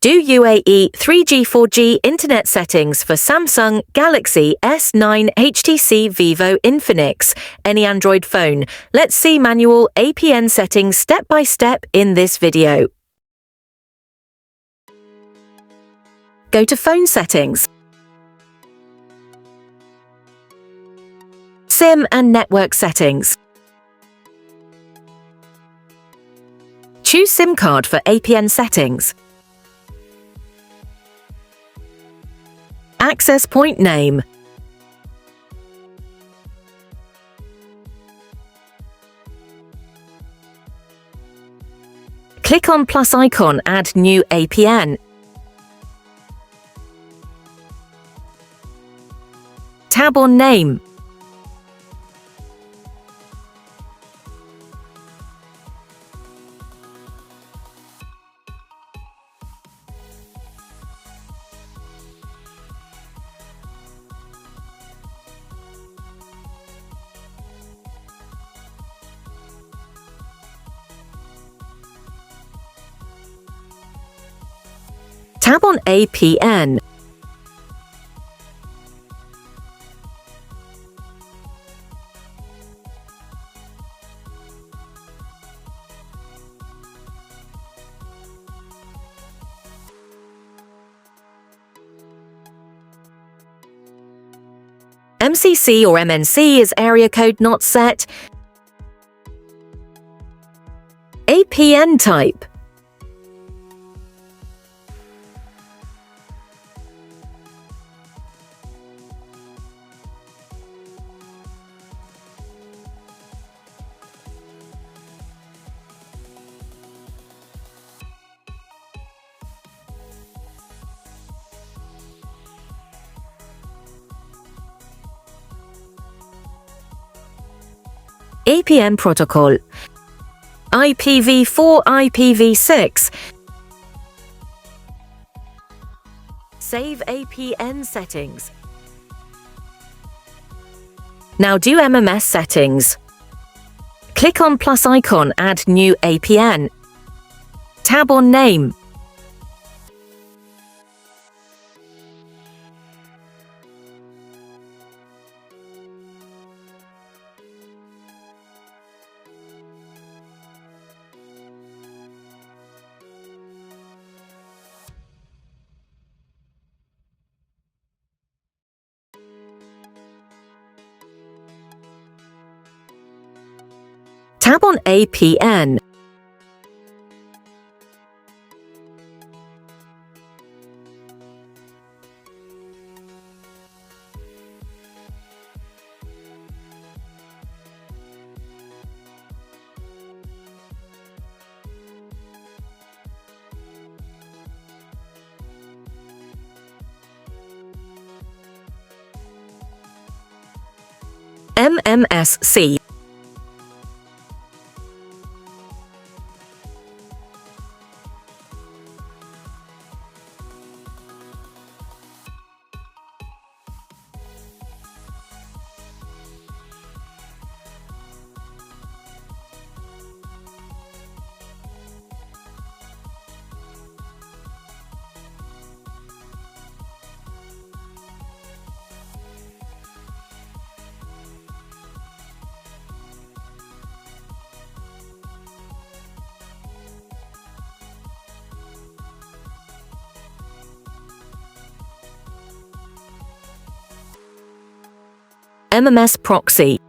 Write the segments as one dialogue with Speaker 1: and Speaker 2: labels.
Speaker 1: Do UAE 3G 4G internet settings for Samsung Galaxy S9 HTC Vivo Infinix, any Android phone. Let's see manual APN settings step by step in this video. Go to Phone Settings, SIM and Network Settings. Choose SIM card for APN settings. Access point name. Click on plus icon, add new APN. Tab on name. Tab on APN. MCC or MNC is area code not set. APN type. APN protocol. IPv4, IPv6. Save APN settings. Now do MMS settings. Click on plus icon, add new APN. Tab on name. Tab on APN. MMSC. MMS proxy.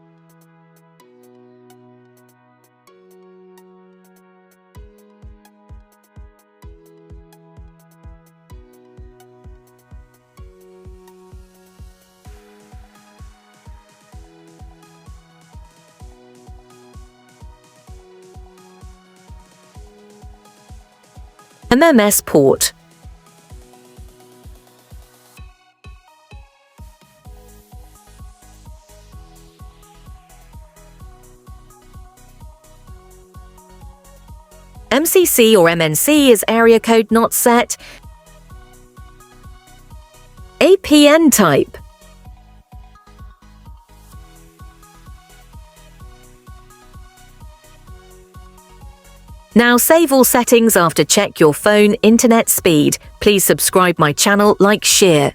Speaker 1: MMS port. MCC or MNC is area code not set. APN type. Now save all settings after check your phone internet speed. Please subscribe my channel, like, share.